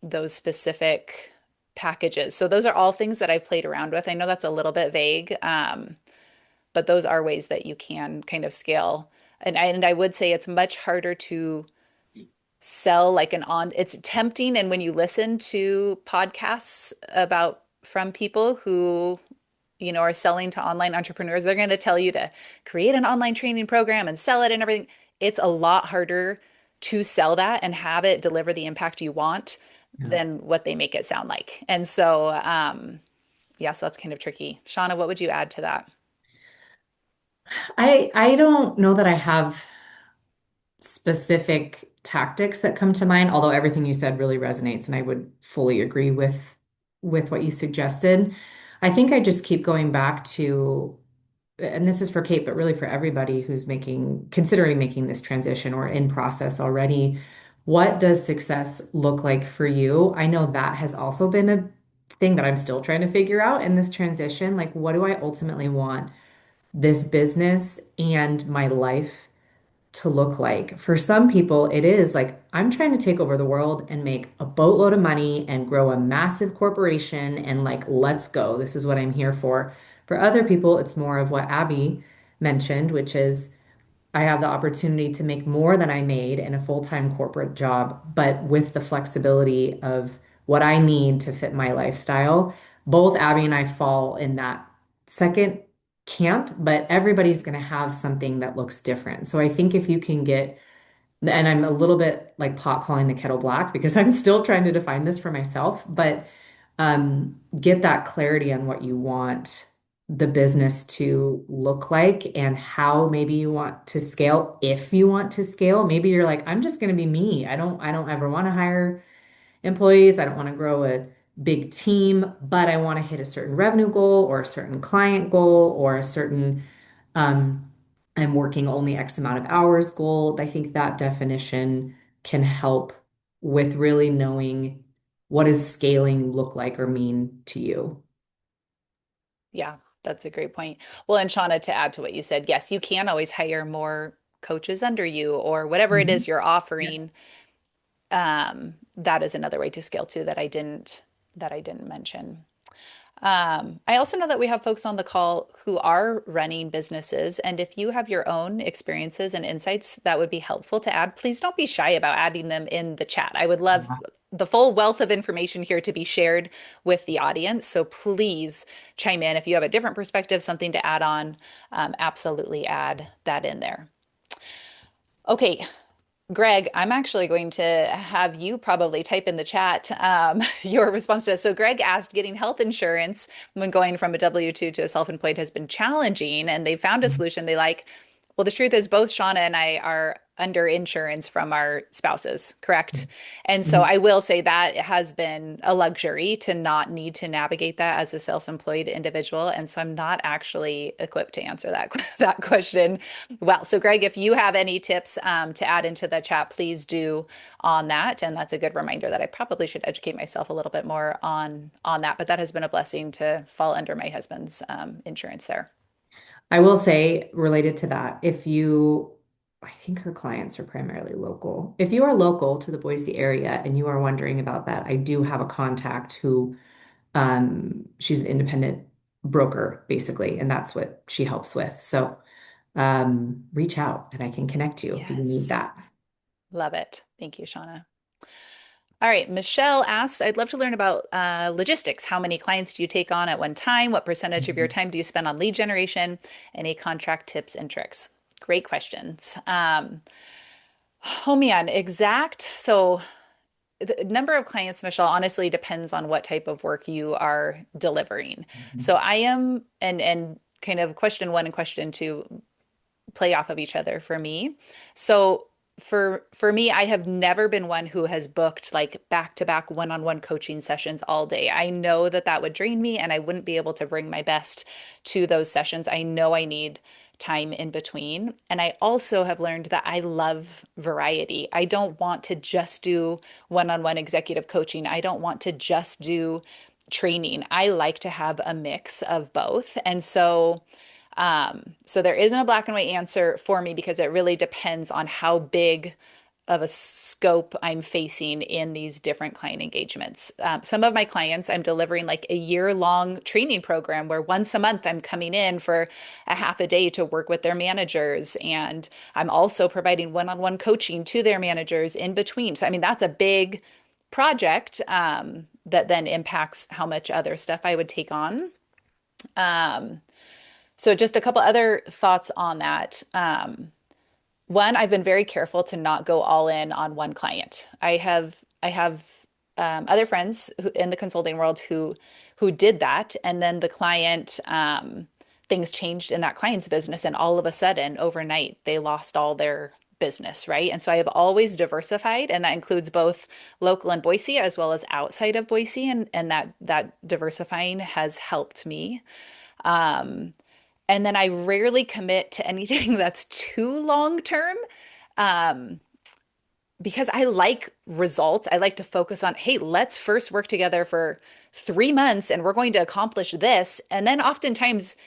A: those specific packages. So those are all things that I've played around with. I know that's a little bit vague, but those are ways that you can kind of scale. And I would say it's much harder to sell like an on. It's tempting, and when you listen to podcasts about from people who are selling to online entrepreneurs, they're going to tell you to create an online training program and sell it and everything. It's a lot harder to sell that and have it deliver the impact you want
B: Yeah.
A: than what they make it sound like. And so, Yes, that's kind of tricky. Shawna, what would you add to that?
B: I don't know that I have specific tactics that come to mind, although everything you said really resonates, and I would fully agree with what you suggested. I think I just keep going back to, and this is for Kate, but really for everybody who's considering making this transition or in process already. What does success look like for you? I know that has also been a thing that I'm still trying to figure out in this transition. Like, what do I ultimately want this business and my life to look like? For some people, it is like, I'm trying to take over the world and make a boatload of money and grow a massive corporation and like, let's go. This is what I'm here for. For other people, it's more of what Abby mentioned, which is I have the opportunity to make more than I made in a full-time corporate job, but with the flexibility of what I need to fit my lifestyle. Both Abby and I fall in that second camp, but everybody's going to have something that looks different. So I think if you can get, and I'm a little bit like pot calling the kettle black because I'm still trying to define this for myself, but get that clarity on what you want the business to look like and how maybe you want to scale. If you want to scale, maybe you're like, I'm just going to be me. I don't ever want to hire employees. I don't want to grow a big team, but I want to hit a certain revenue goal or a certain client goal or a certain um, I'm working only X amount of hours goal. I think that definition can help with really knowing what does scaling look like or mean to you.
A: Yeah, that's a great point. Well, and Shauna, to add to what you said, yes, you can always hire more coaches under you or whatever it
B: Mhm.
A: is you're
B: Yeah.
A: offering. That is another way to scale too that I didn't mention. I also know that we have folks on the call who are running businesses, and if you have your own experiences and insights that would be helpful to add, please don't be shy about adding them in the chat. I would love the full wealth of information here to be shared with the audience. So please chime in if you have a different perspective, something to add on. Absolutely add that in there. Okay, Greg, I'm actually going to have you probably type in the chat your response to this. So, Greg asked, getting health insurance when going from a W-2 to a self-employed has been challenging, and they found a solution they like. Well, the truth is, both Shauna and I are under insurance from our spouses, correct? And so
B: Mhm.
A: I will say that it has been a luxury to not need to navigate that as a self-employed individual. And so I'm not actually equipped to answer that question well. So, Greg, if you have any tips to add into the chat, please do on that. And that's a good reminder that I probably should educate myself a little bit more on that. But that has been a blessing to fall under my husband's insurance there.
B: I will say, related to that, I think her clients are primarily local. If you are local to the Boise area and you are wondering about that, I do have a contact who, she's an independent broker, basically, and that's what she helps with. So, reach out and I can connect you if you need
A: Yes.
B: that.
A: Love it. Thank you, Shauna. All right. Michelle asks, I'd love to learn about logistics. How many clients do you take on at one time? What percentage of your
B: Mhm.
A: time do you spend on lead generation? Any contract tips and tricks? Great questions. Oh man, exact. So the number of clients, Michelle, honestly depends on what type of work you are delivering. So
B: Mhm.
A: I am, and kind of question one and question two play off of each other for me. So for me, I have never been one who has booked like back-to-back one-on-one coaching sessions all day. I know that that would drain me and I wouldn't be able to bring my best to those sessions. I know I need time in between. And I also have learned that I love variety. I don't want to just do one-on-one executive coaching. I don't want to just do training. I like to have a mix of both. And so there isn't a black and white answer for me because it really depends on how big of a scope I'm facing in these different client engagements. Some of my clients, I'm delivering like a year-long training program where once a month I'm coming in for a half a day to work with their managers. And I'm also providing one-on-one coaching to their managers in between. So, I mean, that's a big project that then impacts how much other stuff I would take on. Um, so just a couple other thoughts on that. One, I've been very careful to not go all in on one client. I have other friends in the consulting world who did that. And then the client, things changed in that client's business, and all of a sudden, overnight, they lost all their business, right? And so I have always diversified, and that includes both local in Boise as well as outside of Boise, and that diversifying has helped me. Um, and then I rarely commit to anything that's too long term. Um, because I like results. I like to focus on, hey, let's first work together for 3 months and we're going to accomplish this. And then oftentimes,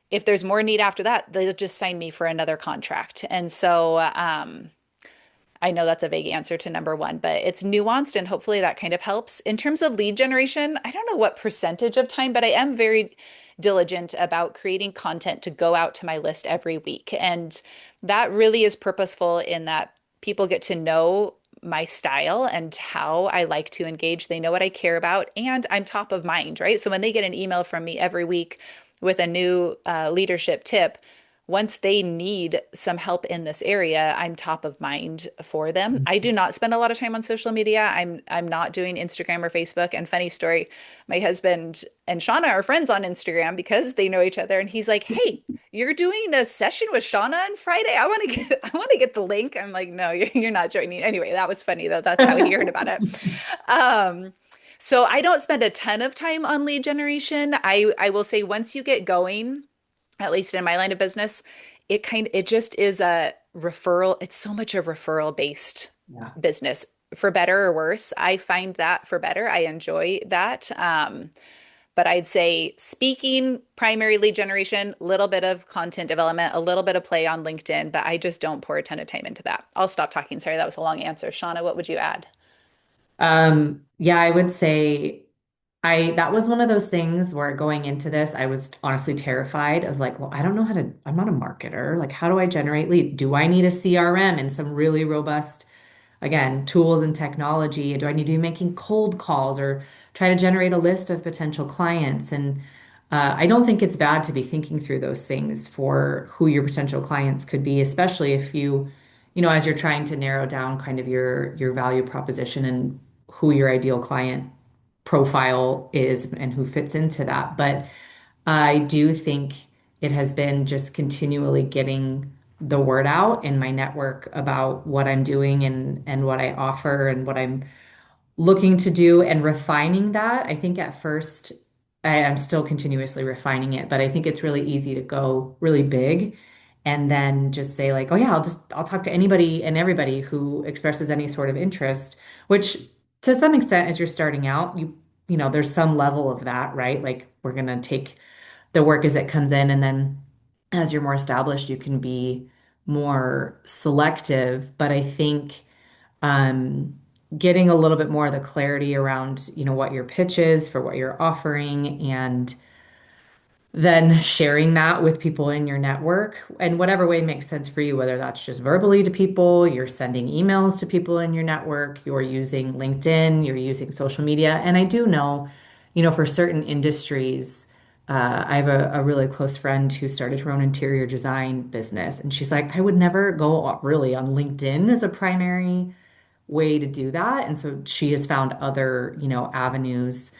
A: if there's more need after that, they'll just sign me for another contract. And so I know that's a vague answer to number one, but it's nuanced and hopefully that kind of helps. In terms of lead generation, I don't know what percentage of time, but I am very diligent about creating content to go out to my list every week. And that really is purposeful in that people get to know my style and how I like to engage. They know what I care about, and I'm top of mind, right? So when they get an email from me every week with a new leadership tip, once they need some help in this area, I'm top of mind for them. I do not spend a lot of time on social media. I'm not doing Instagram or Facebook. And funny story, my husband and Shawna are friends on Instagram because they know each other. And he's like, "Hey, you're doing a session with Shawna on Friday. I want to get the link." I'm like, "No, you're not joining." Anyway, that was funny though. That's how he heard about it. Um, so I don't spend a ton of time on lead generation. I will say once you get going, at least in my line of business, it just is a referral. It's so much a referral based
B: Yeah.
A: business, for better or worse. I find that for better. I enjoy that. But I'd say speaking, primary lead generation, little bit of content development, a little bit of play on LinkedIn, but I just don't pour a ton of time into that. I'll stop talking. Sorry, that was a long answer. Shawna, what would you add?
B: Yeah, I would say I that was one of those things where going into this, I was honestly terrified of like, well, I don't know how to, I'm not a marketer. Like, how do I generate lead? Do I need a CRM and some really robust, again, tools and technology? Do I need to be making cold calls or try to generate a list of potential clients? And I don't think it's bad to be thinking through those things for who your potential clients could be, especially if as you're trying to narrow down kind of your value proposition and who your ideal client profile is and who fits into that. But I do think it has been just continually getting the word out in my network about what I'm doing and what I offer and what I'm looking to do and refining that. I think at first I'm still continuously refining it, but I think it's really easy to go really big and then just say like, oh yeah, I'll talk to anybody and everybody who expresses any sort of interest, which to some extent as you're starting out, there's some level of that, right? Like we're gonna take the work as it comes in and then as you're more established, you can be more selective, but I think um, getting a little bit more of the clarity around, what your pitch is for what you're offering and then sharing that with people in your network in whatever way makes sense for you, whether that's just verbally to people, you're sending emails to people in your network, you're using LinkedIn, you're using social media. And I do know, for certain industries, I have a really close friend who started her own interior design business. And she's like, I would never go really on LinkedIn as a primary way to do that. And so she has found other, avenues.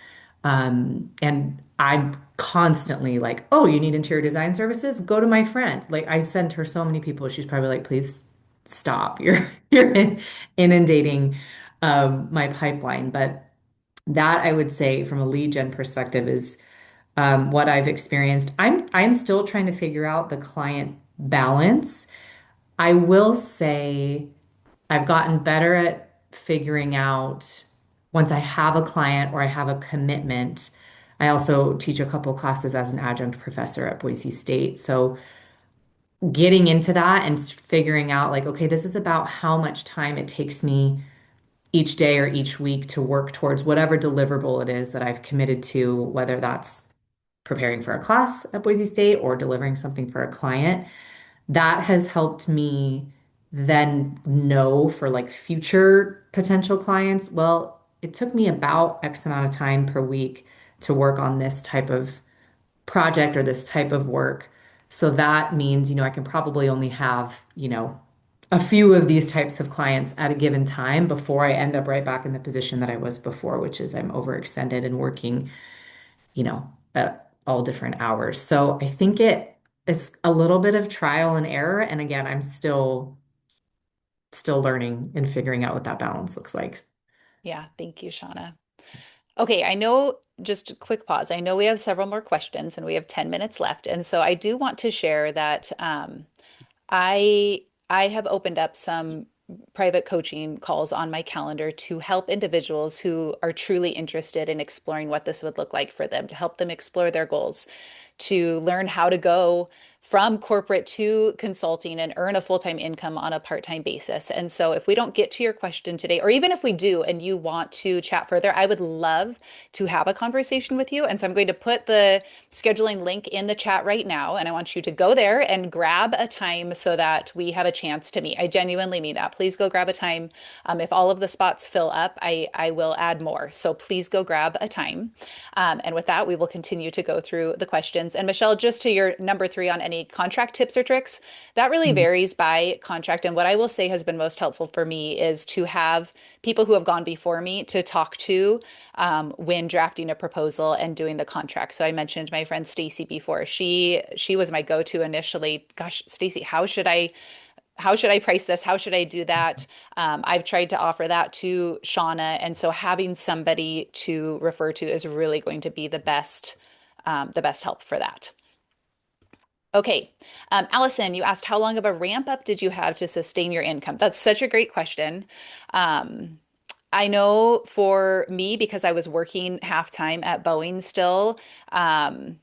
B: And I'm constantly like, oh, you need interior design services? Go to my friend. Like I send her so many people. She's probably like, please stop. You're inundating my pipeline. But that I would say from a lead gen perspective is what I've experienced. I'm still trying to figure out the client balance. I will say I've gotten better at figuring out once I have a client or I have a commitment. I also teach a couple classes as an adjunct professor at Boise State. So getting into that and figuring out like, okay, this is about how much time it takes me each day or each week to work towards whatever deliverable it is that I've committed to, whether that's preparing for a class at Boise State or delivering something for a client. That has helped me then know for like future potential clients, well, it took me about X amount of time per week to work on this type of project or this type of work. So that means, I can probably only have, a few of these types of clients at a given time before I end up right back in the position that I was before, which is I'm overextended and working at all different hours. So I think it's a little bit of trial and error. And again, I'm still learning and figuring out what that balance looks like.
A: Yeah, thank you, Shawna. Okay, I know, just a quick pause. I know we have several more questions and we have 10 minutes left. And so I do want to share that I I have opened up some private coaching calls on my calendar to help individuals who are truly interested in exploring what this would look like for them, to help them explore their goals, to learn how to go from corporate to consulting and earn a full-time income on a part-time basis. And so if we don't get to your question today, or even if we do and you want to chat further, I would love to have a conversation with you. And so I'm going to put the scheduling link in the chat right now. And I want you to go there and grab a time so that we have a chance to meet. I genuinely mean that. Please go grab a time. If all of the spots fill up, I will add more. So please go grab a time. And with that, we will continue to go through the questions. And Michelle, just to your number three on any contract tips or tricks, that really
B: Mm.
A: varies by contract. And what I will say has been most helpful for me is to have people who have gone before me to talk to when drafting a proposal and doing the contract. So I mentioned my friend Stacy before. She was my go-to initially. Gosh, Stacy, how should I price this? How should I do that? I've tried to offer that to Shawna, and so having somebody to refer to is really going to be the best help for that. Okay, Allison, you asked how long of a ramp up did you have to sustain your income? That's such a great question. Um, I know for me, because I was working half time at Boeing still, um,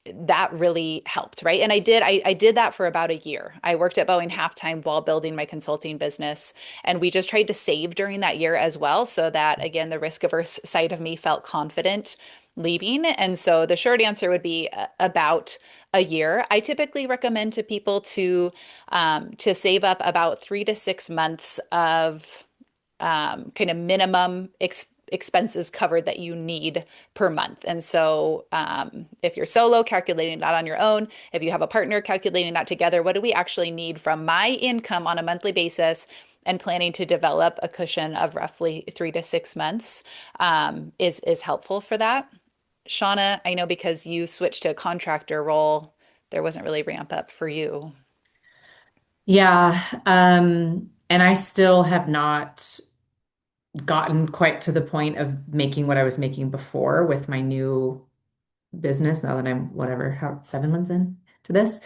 A: that really helped, right? And I did that for about a year. I worked at Boeing half-time while building my consulting business, and we just tried to save during that year as well, so that again, the risk averse side of me felt confident leaving. And so the short answer would be about a year. I typically recommend to people to save up about 3 to 6 months of kind of minimum expenses covered that you need per month. And so, if you're solo, calculating that on your own, if you have a partner, calculating that together, what do we actually need from my income on a monthly basis? And planning to develop a cushion of roughly 3 to 6 months is helpful for that. Shawna, I know because you switched to a contractor role, there wasn't really ramp up for you.
B: Yeah, and I still have not gotten quite to the point of making what I was making before with my new business now that I'm whatever, 7 months in to this.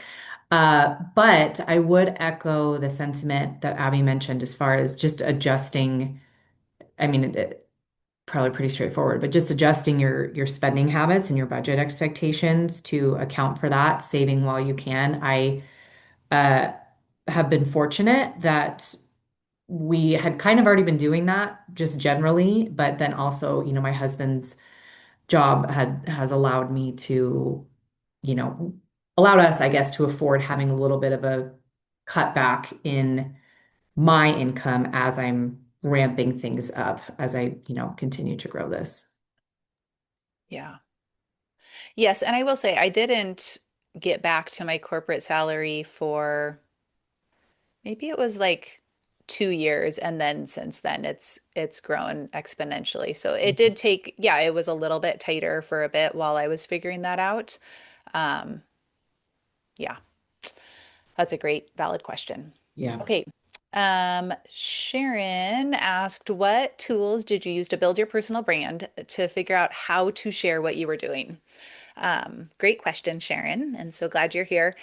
B: But I would echo the sentiment that Abby mentioned as far as just adjusting. I mean, probably pretty straightforward, but just adjusting your spending habits and your budget expectations to account for that, saving while you can. I uh, have been fortunate that we had kind of already been doing that just generally, but then also, my husband's job has allowed me to, you know, allowed us, I guess, to afford having a little bit of a cutback in my income as I'm ramping things up as I, continue to grow this.
A: Yeah. Yes, and I will say I didn't get back to my corporate salary for maybe it was like 2 years, and then since then it's grown exponentially. So it did take, yeah, it was a little bit tighter for a bit while I was figuring that out. Um, yeah, that's a great valid question.
B: Yeah.
A: Okay. Sharon asked, what tools did you use to build your personal brand to figure out how to share what you were doing? Great question, Sharon, and so glad you're here.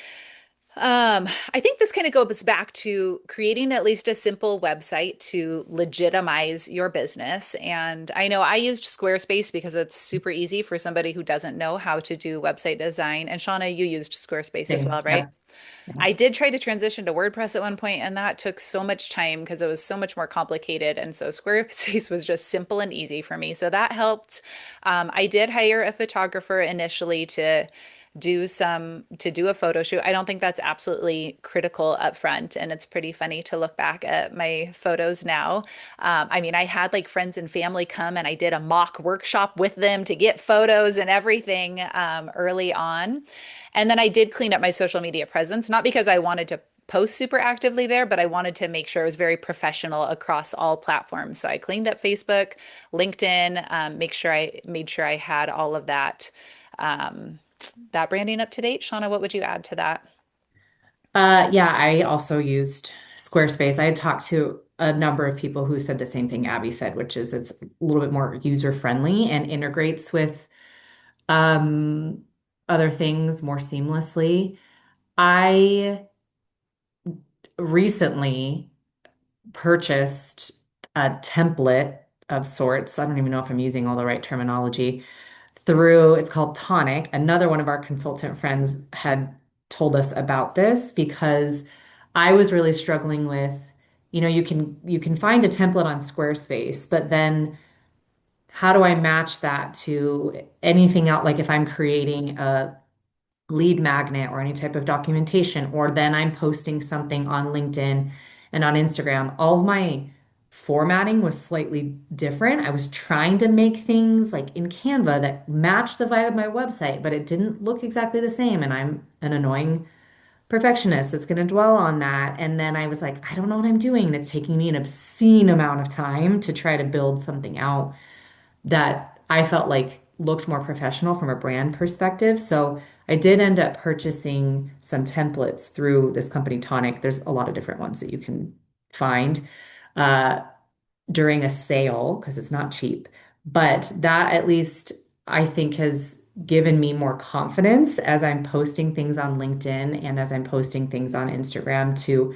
A: I think this kind of goes back to creating at least a simple website to legitimize your business. And I know I used Squarespace because it's super easy for somebody who doesn't know how to do website design. And Shauna, you used Squarespace as
B: Same.
A: well, right?
B: Yep. Yeah.
A: I did try to transition to WordPress at one point, and that took so much time because it was so much more complicated. And so Squarespace was just simple and easy for me. So that helped. I did hire a photographer initially to do a photo shoot. I don't think that's absolutely critical up front, and it's pretty funny to look back at my photos now. I mean, I had like friends and family come, and I did a mock workshop with them to get photos and everything early on. And then I did clean up my social media presence, not because I wanted to post super actively there, but I wanted to make sure it was very professional across all platforms. So I cleaned up Facebook, LinkedIn, make sure I made sure I had all of that um, that branding up to date. Shawna, what would you add to that?
B: Yeah, I also used Squarespace. I had talked to a number of people who said the same thing Abby said, which is it's a little bit more user friendly and integrates with um, other things more seamlessly. I recently purchased a template of sorts. I don't even know if I'm using all the right terminology through, it's called Tonic. Another one of our consultant friends had told us about this because I was really struggling with, you can find a template on Squarespace, but then how do I match that to anything else? Like if I'm creating a lead magnet or any type of documentation, or then I'm posting something on LinkedIn and on Instagram, all of my formatting was slightly different. I was trying to make things like in Canva that matched the vibe of my website, but it didn't look exactly the same. And I'm an annoying perfectionist that's going to dwell on that. And then I was like, I don't know what I'm doing. And it's taking me an obscene amount of time to try to build something out that I felt like looked more professional from a brand perspective. So I did end up purchasing some templates through this company, Tonic. There's a lot of different ones that you can find uh, during a sale because it's not cheap. But that at least I think has given me more confidence as I'm posting things on LinkedIn and as I'm posting things on Instagram to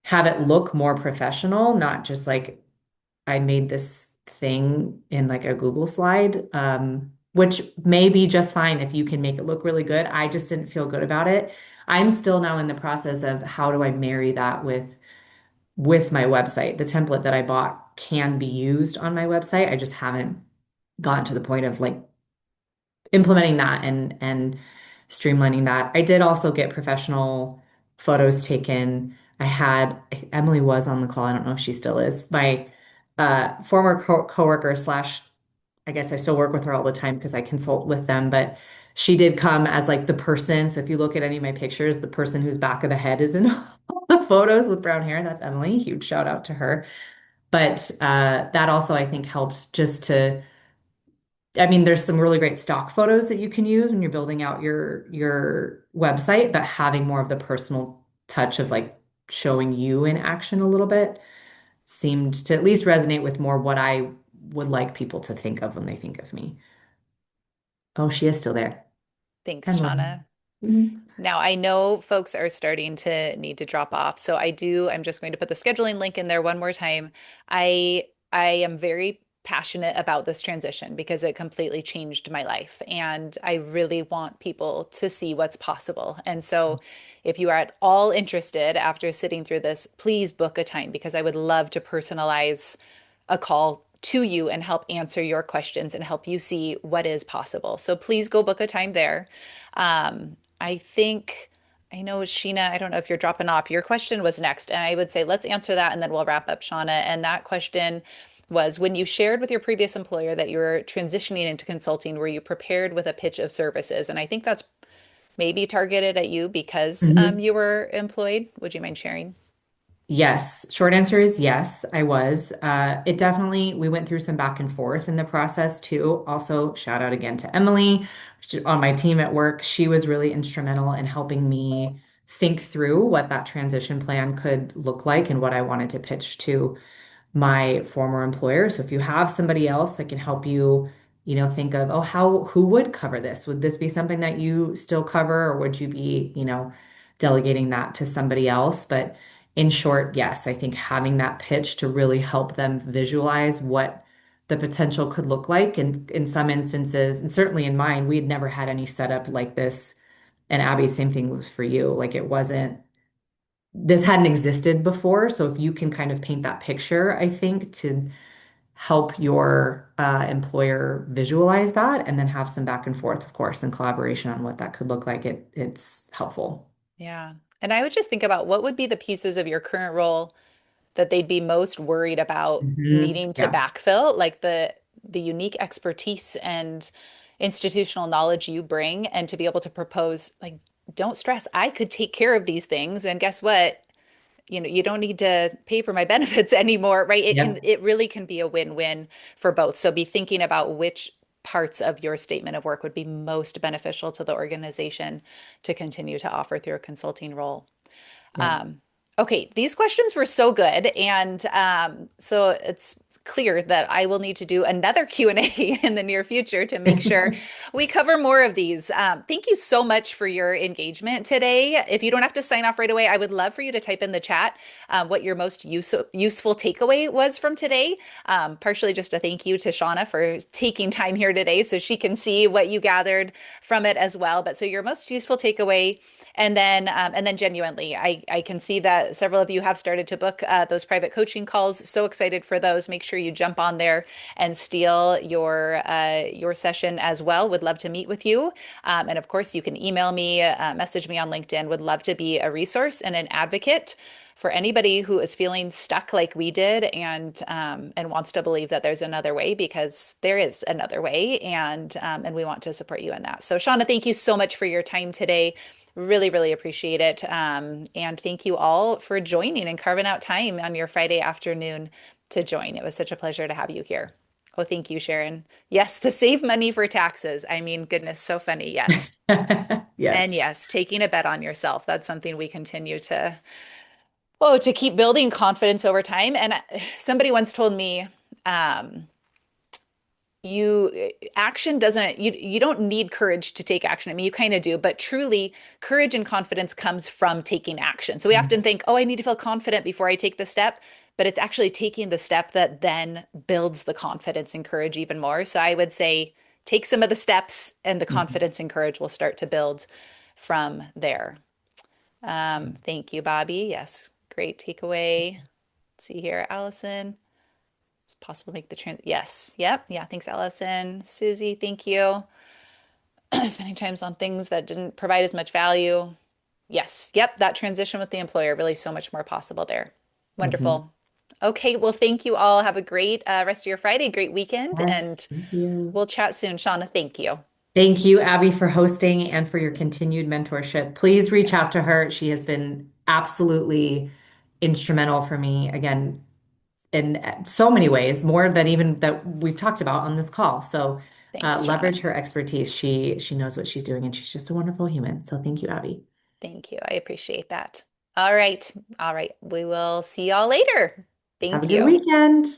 B: have it look more professional, not just like I made this thing in like a Google slide, which may be just fine if you can make it look really good. I just didn't feel good about it. I'm still now in the process of how do I marry that with my website. The template that I bought can be used on my website. I just haven't gotten to the point of like implementing that and streamlining that. I did also get professional photos taken. I had Emily was on the call. I don't know if she still is. My former coworker slash, I guess I still work with her all the time because I consult with them, but she did come as like the person. So if you look at any of my pictures, the person whose back of the head is in all the photos with brown hair. That's Emily. Huge shout out to her. But that also I think helped just to I mean, there's some really great stock photos that you can use when you're building out your website, but having more of the personal touch of like showing you in action a little bit seemed to at least resonate with more what I would like people to think of when they think of me. Oh, she is still there.
A: Thanks,
B: Emily.
A: Shawna.
B: Mhm.
A: Now, I know folks are starting to need to drop off, so I'm just going to put the scheduling link in there one more time. I am very passionate about this transition because it completely changed my life, and I really want people to see what's possible. And so, if you are at all interested after sitting through this, please book a time because I would love to personalize a call to you and help answer your questions and help you see what is possible. So please go book a time there. I think I know Sheena, I don't know if you're dropping off. Your question was next, and I would say let's answer that and then we'll wrap up, Shauna. And that question was when you shared with your previous employer that you were transitioning into consulting, were you prepared with a pitch of services? And I think that's maybe targeted at you because
B: Mhm.
A: you were employed. Would you mind sharing?
B: Yes. Short answer is yes, I was. It definitely, we went through some back and forth in the process too. Also, shout out again to Emily on my team at work. She was really instrumental in helping me think through what that transition plan could look like and what I wanted to pitch to my former employer. So if you have somebody else that can help you, think of, oh, who would cover this? Would this be something that you still cover, or would you be, delegating that to somebody else? But in short, yes, I think having that pitch to really help them visualize what the potential could look like. And in some instances, and certainly in mine, we had never had any setup like this. And Abby, same thing was for you. Like it wasn't this hadn't existed before. So if you can kind of paint that picture, I think, to help your employer visualize that and then have some back and forth, of course, and collaboration on what that could look like, it's helpful.
A: Yeah. And I would just think about what would be the pieces of your current role that they'd be most worried about needing to
B: Yeah.
A: backfill, like the unique expertise and institutional knowledge you bring, and to be able to propose, like, don't stress, I could take care of these things, and guess what? You don't need to pay for my benefits anymore, right?
B: Yep.
A: It really can be a win-win for both. So be thinking about which parts of your statement of work would be most beneficial to the organization to continue to offer through a consulting role.
B: Yeah.
A: Um, okay, these questions were so good, and so it's clear that I will need to do another Q&A in the near future to make sure we cover more of these. Thank you so much for your engagement today. If you don't have to sign off right away, I would love for you to type in the chat what your most useful takeaway was from today. Partially just a thank you to Shawna for taking time here today so she can see what you gathered from it as well. But so your most useful takeaway, and then genuinely, I can see that several of you have started to book those private coaching calls. So excited for those. Make sure you jump on there and steal your session as well. Would love to meet with you. And of course, you can email me, message me on LinkedIn. Would love to be a resource and an advocate for anybody who is feeling stuck like we did, and wants to believe that there's another way, because there is another way, and we want to support you in that. So Shawna, thank you so much for your time today. Really, really appreciate it. And thank you all for joining and carving out time on your Friday afternoon to join. It was such a pleasure to have you here. Oh, thank you, Sharon. Yes, the save money for taxes. I mean, goodness, so funny. Yes. And
B: Yes.
A: yes, taking a bet on yourself. That's something we continue to keep building confidence over time. And somebody once told me, um, you action doesn't you don't need courage to take action. I mean, you kind of do, but truly courage and confidence comes from taking action. So we often think, oh, I need to feel confident before I take the step, but it's actually taking the step that then builds the confidence and courage even more. So I would say take some of the steps, and the
B: Mhm.
A: confidence and courage will start to build from there. Thank you, Bobby. Yes, great takeaway. Let's see here, Allison. It's possible to make the trans. Yes. Yep. Yeah. Thanks, Allison. Susie, thank you. Spending times on things that didn't provide as much value. Yes. Yep. That transition with the employer, really so much more possible there.
B: Mhm.
A: Wonderful. Okay. Well, thank you all. Have a great rest of your Friday, great weekend,
B: Yes.
A: and
B: Thank you.
A: we'll chat soon. Shauna, thank you.
B: Thank you, Abby, for hosting and for your continued mentorship. Please reach out to her. She has been absolutely instrumental for me, again, in so many ways, more than even that we've talked about on this call. So
A: Thanks,
B: leverage
A: Shauna.
B: her expertise. She knows what she's doing, and she's just a wonderful human. So thank you, Abby.
A: Thank you. I appreciate that. All right. All right. We will see y'all later.
B: Have a
A: Thank
B: good
A: you.
B: weekend.